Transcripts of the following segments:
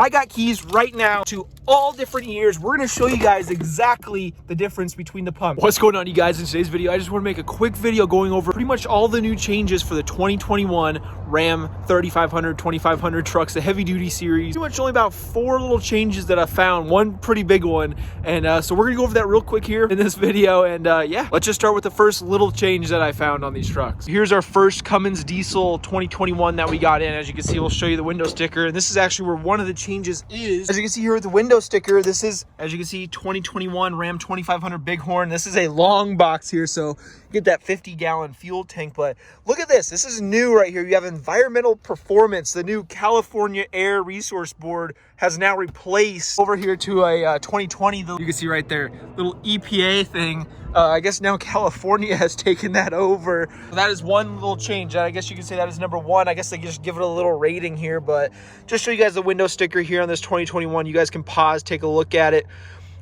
I got keys right now to all different years. We're going to show you guys exactly the difference between the pumps. What's going on, you guys? In today's video, I just want to make a quick video going over pretty much all the new changes for the 2021 Ram 3500, 2500 trucks, the heavy duty series. Pretty much only about 4 little changes that I found, one pretty big one. And so we're going to go over that real quick here in this video. And yeah, let's just start with the first little change that I found on these trucks. Here's our first Cummins diesel 2021 that we got in. As you can see, we'll show you the window sticker. And this is actually where one of the changes is. As you can see here with the window sticker, this is, as you can see, 2021 Ram 2500 Bighorn. This is a long box here, so you get that 50-gallon fuel tank. But look at this. This is new right here. You have environmental performance. The new California Air Resource Board has now replaced over here to a 2020. You can see right there, little EPA thing. I guess now California has taken that over. That is one little change. I guess you can say that is number one. I guess they just give it a little rating here, but just show you guys the window sticker here on this 2021. You guys can pause, take a look at it.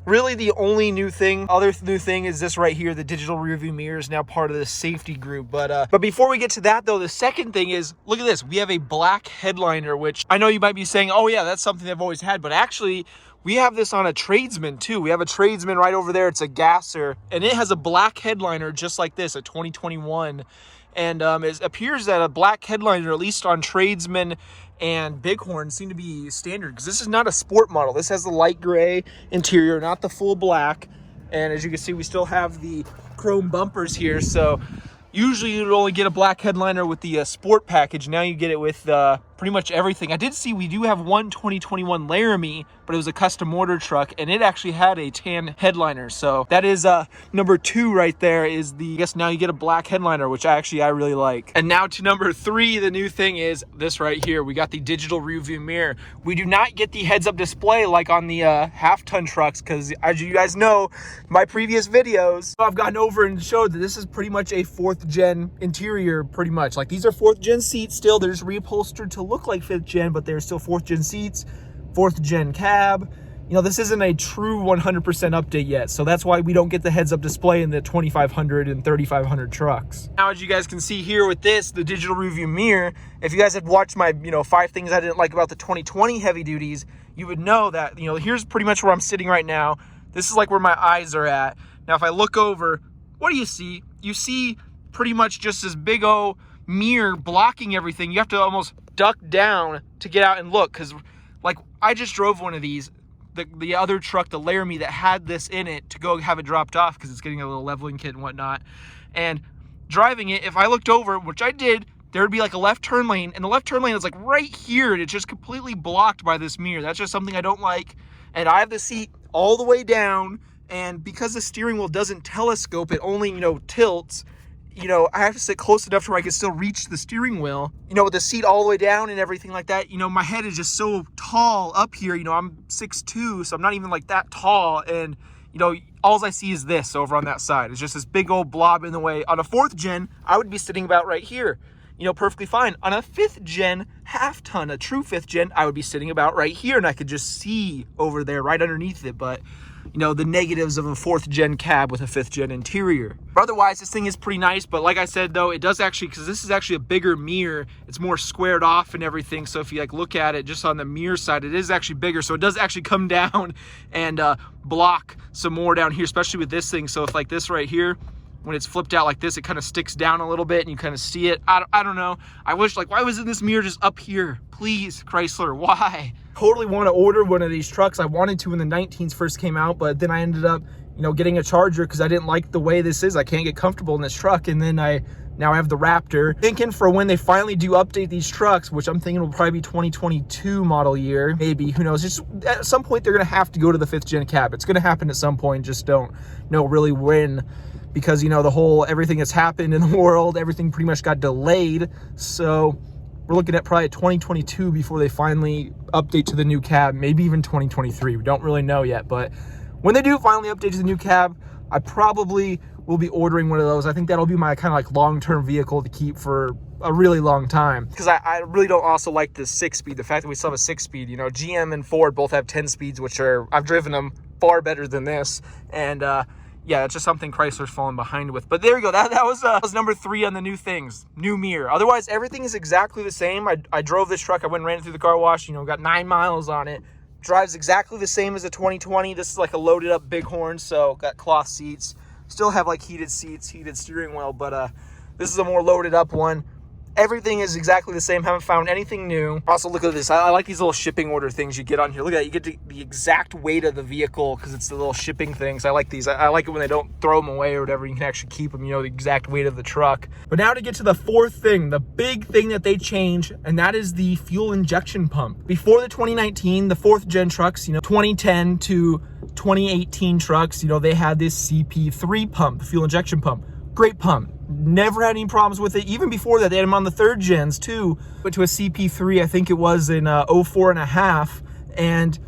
Really, the only new thing, other new thing is this right here. The digital rearview mirror is now part of the safety group. But before we get to that, though, the second thing is, look at this. We have a black headliner, which I know you might be saying, oh yeah, that's something they've always had. But actually, we have this on a tradesman too. We have a tradesman right over there. It's a gasser, and it has a black headliner just like this, a 2021. And it appears that a black headliner, at least on tradesman and Bighorn, seem to be standard, because this is not a sport model. This has the light gray interior, not the full black. And as you can see, we still have the chrome bumpers here. So usually you'd only get a black headliner with the sport package. Now you get it with pretty much everything. I did see we do have one 2021 Laramie, but it was a custom order truck, and it actually had a tan headliner. So that is number 2 right there is the, I guess now you get a black headliner, which I really like. And now to number 3, the new thing is this right here. We got the digital rear view mirror. We do not get the heads-up display like on the half-ton trucks, because as you guys know, my previous videos, I've gotten over and showed that this is pretty much a 4th gen interior, pretty much. Like, these are 4th gen seats still. They're just reupholstered to look like 5th gen, but they're still 4th gen seats, 4th gen cab. You know, this isn't a true 100% update yet, so that's why we don't get the heads-up display in the 2500 and 3500 trucks. Now, as you guys can see here with this, the digital rearview mirror, if you guys had watched my, 5 things I didn't like about the 2020 heavy duties, you would know that, here's pretty much where I'm sitting right now. This is like where my eyes are at. Now, if I look over, what do you see? You see pretty much just this big old mirror blocking everything. You have to almost duck down to get out and look, because like I just drove one of these, the other truck, the Laramie, that had this in it, to go have it dropped off because it's getting a little leveling kit and whatnot. And driving it, if I looked over, which I did, there would be like a left turn lane, and the left turn lane is like right here, and it's just completely blocked by this mirror. That's just something I don't like. And I have the seat all the way down, and because the steering wheel doesn't telescope, it only tilts. I have to sit close enough to where I can still reach the steering wheel, with the seat all the way down and everything like that. My head is just so tall up here. I'm 6'2", so I'm not even like that tall. And, all I see is this over on that side. It's just this big old blob in the way. On a 4th gen, I would be sitting about right here, perfectly fine. On a 5th gen half ton, a true 5th gen, I would be sitting about right here, and I could just see over there right underneath it. But the negatives of a 4th gen cab with a 5th gen interior. But otherwise, this thing is pretty nice. But like I said, though, it does actually, because this is actually a bigger mirror, it's more squared off and everything. So if you look at it just on the mirror side, it is actually bigger. So it does actually come down and block some more down here, especially with this thing. So if like this right here, when it's flipped out like this, it kind of sticks down a little bit and you kind of see it. I don't know. I wish, why wasn't this mirror just up here? Please, Chrysler, why? Totally want to order one of these trucks. I wanted to when the 19s first came out, but then I ended up, getting a Charger because I didn't like the way this is. I can't get comfortable in this truck. And then now I have the Raptor. Thinking for when they finally do update these trucks, which I'm thinking will probably be 2022 model year, maybe, who knows. Just at some point, they're going to have to go to the 5th gen cab. It's going to happen at some point. Just don't know really when. Because, the whole everything that's happened in the world, everything pretty much got delayed. So we're looking at probably 2022 before they finally update to the new cab, maybe even 2023. We don't really know yet. But when they do finally update to the new cab, I probably will be ordering one of those. I think that'll be my kind of like long-term vehicle to keep for a really long time. Because I really don't also like the 6-speed. The fact that we still have a 6-speed. GM and Ford both have 10 speeds, which I've driven them far better than this. And yeah, that's just something Chrysler's falling behind with. But there you go. That was number 3 on the new things. New mirror. Otherwise, everything is exactly the same. I drove this truck. I went and ran it through the car wash. You know, got 9 miles on it. Drives exactly the same as a 2020. This is like a loaded up Bighorn, so got cloth seats. Still have like heated seats, heated steering wheel, but this is a more loaded up one. Everything is exactly the same. Haven't found anything new. Also, look at this. I like these little shipping order things you get on here. Look at that. You get the exact weight of the vehicle because it's the little shipping things. I like these. I like it when they don't throw them away or whatever. You can actually keep them, you know, the exact weight of the truck. But now to get to the 4th thing, the big thing that they changed, and that is the fuel injection pump. Before the 2019, the 4th gen trucks, you know, 2010 to 2018 trucks, you know, they had this CP3 pump, the fuel injection pump. Great pump. Never had any problems with it. Even before that, they had them on the 3rd gens too. Went to a CP3, I think it was in 04.5, and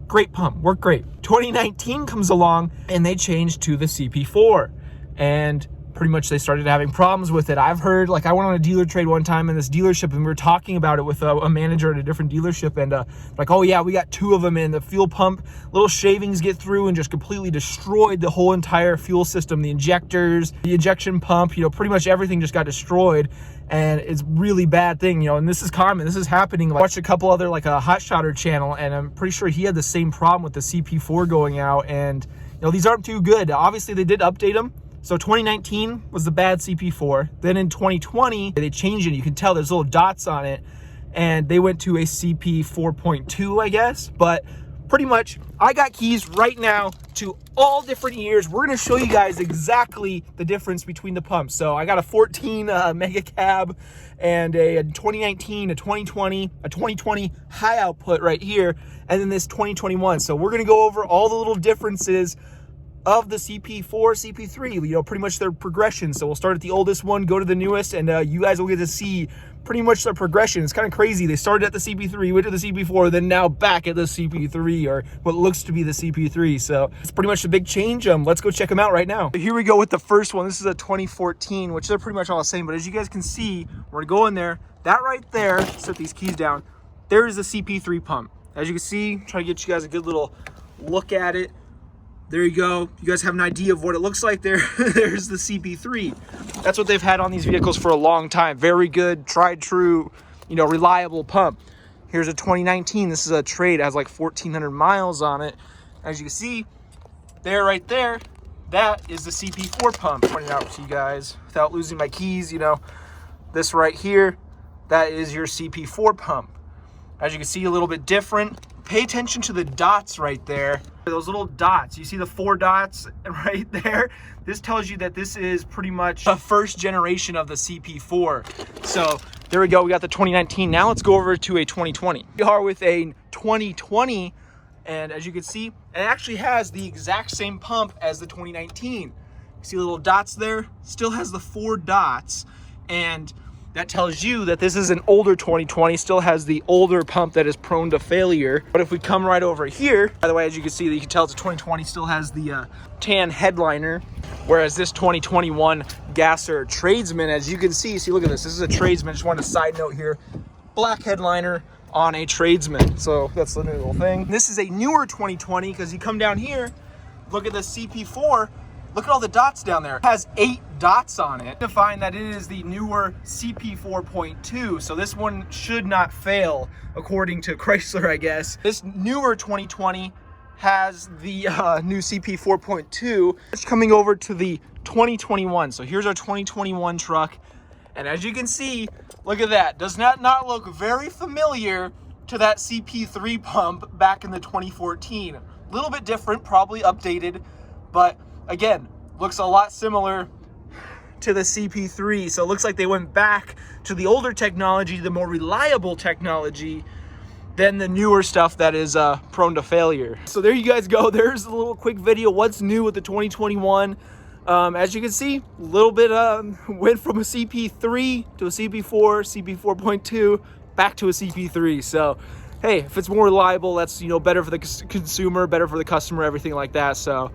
great pump, worked great. 2019 comes along and they changed to the CP4, and pretty much they started having problems with it. I've heard, like, I went on a dealer trade one time in this dealership and we were talking about it with a manager at a different dealership, and like, oh yeah, we got 2 of them in the fuel pump, little shavings get through and just completely destroyed the whole entire fuel system, the injectors, the injection pump, you know, pretty much everything just got destroyed. And it's really bad thing, you know, and this is common. This is happening. I watched a couple other, like a hot shotter channel, and I'm pretty sure he had the same problem with the CP4 going out. And, you know, these aren't too good. Obviously they did update them. So 2019 was the bad CP4. Then in 2020, they changed it. You can tell there's little dots on it. And they went to a CP 4.2, I guess. But pretty much, I got keys right now to all different years. We're going to show you guys exactly the difference between the pumps. So I got a 14 mega cab and a 2019, a 2020, a 2020 high output right here. And then this 2021. So we're going to go over all the little differences of the CP4, CP3, you know, pretty much their progression. So we'll start at the oldest one, go to the newest, and you guys will get to see pretty much their progression. It's kind of crazy. They started at the CP3, went to the CP4, then now back at the CP3, or what looks to be the CP3. So it's pretty much a big change. Let's go check them out right now. Here we go with the first one. This is a 2014, which they're pretty much all the same. But as you guys can see, we're going to go in there. That right there, set these keys down. There is the CP3 pump. As you can see, try to get you guys a good little look at it. There you go. You guys have an idea of what it looks like there. There's the CP3. That's what they've had on these vehicles for a long time. Very good, tried true, you know, reliable pump. Here's a 2019. This is a trade. It has like 1,400 miles on it. As you can see, there, right there, that is the CP4 pump. Point it out to you guys without losing my keys, you know. This right here, that is your CP4 pump. As you can see, a little bit different. Pay attention to the dots right there. Those little dots, you see the 4 dots right there? This tells you that this is pretty much the 1st generation of the CP4. So there we go, we got the 2019. Now let's go over to a 2020. We are with a 2020, and as you can see, it actually has the exact same pump as the 2019. You see the little dots there? Still has the 4 dots, and that tells you that this is an older 2020, still has the older pump that is prone to failure. But if we come right over here, by the way, as you can see, you can tell it's a 2020, still has the tan headliner, whereas this 2021 Gasser Tradesman, as you can see, look at this. This is a Tradesman. Just wanted a side note here. Black headliner on a Tradesman. So that's the new little thing. This is a newer 2020 because you come down here, look at the CP4. Look at all the dots down there. It has 8 dots on it to find that it is the newer CP 4.2. So this one should not fail, according to Chrysler, I guess. This newer 2020 has the new CP 4.2. It's coming over to the 2021. So here's our 2021 truck. And as you can see, look at that. Does not look very familiar to that CP3 pump back in the 2014. A little bit different, probably updated, but again, looks a lot similar to the CP3. So it looks like they went back to the older technology, the more reliable technology, than the newer stuff that is prone to failure. So there you guys go. There's a little quick video. What's new with the 2021? As you can see, a little bit went from a CP3 to a CP4, CP 4.2, back to a CP3. So hey, if it's more reliable, that's, you know, better for the consumer, better for the customer, everything like that. So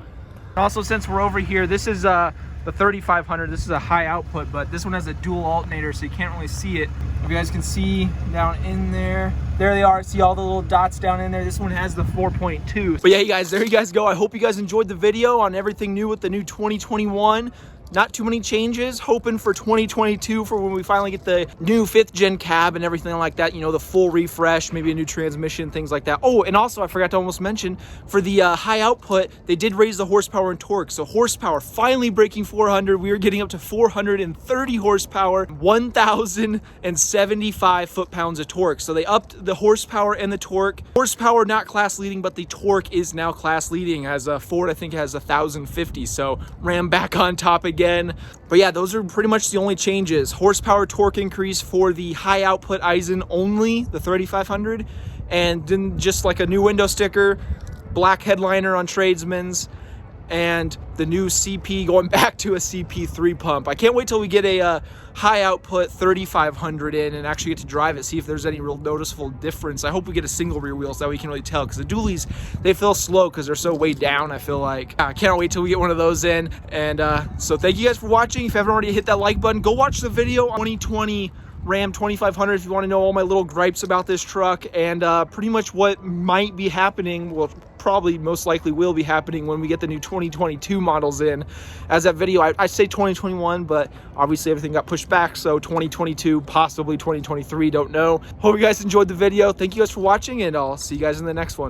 also, since we're over here, this is the 3500. This is a high output, but this one has a dual alternator, so you can't really see it. You guys can see down in there, There they are. See all the little dots down in there. This one has the 4.2. But yeah, you guys, there you guys go. I hope you guys enjoyed the video on everything new with the new 2021. Not too many changes. Hoping for 2022 for when we finally get the new 5th gen cab and everything like that. You know, the full refresh, maybe a new transmission, things like that. Oh, and also I forgot to almost mention, for the high output, they did raise the horsepower and torque. So horsepower finally breaking 400. We are getting up to 430 horsepower, 1,075 foot-pounds of torque. So they upped the horsepower and the torque. Horsepower not class leading, but the torque is now class leading, as Ford I think has 1,050. So Ram back on top again. But yeah, those are pretty much the only changes. Horsepower torque increase for the high output Eisen only, the 3500, and then just like a new window sticker, black headliner on Tradesman's, and the new CP going back to a CP3 pump. I can't wait till we get a high output 3500 in and actually get to drive it, see if there's any real noticeable difference. I hope we get a single rear wheel so that we can really tell, because the dualies, they feel slow because they're so way down. I feel like I can't wait till we get one of those in. And so thank you guys for watching. If you haven't already hit that like button, go watch the video on 2020 Ram 2500 if you want to know all my little gripes about this truck and pretty much what might be happening. Well, probably most likely will be happening when we get the new 2022 models in. As that video, I say 2021, but obviously everything got pushed back, so 2022, possibly 2023, don't know. Hope you guys enjoyed the video. Thank you guys for watching, and I'll see you guys in the next one.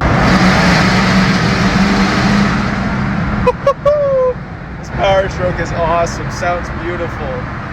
This power stroke is awesome. Sounds beautiful.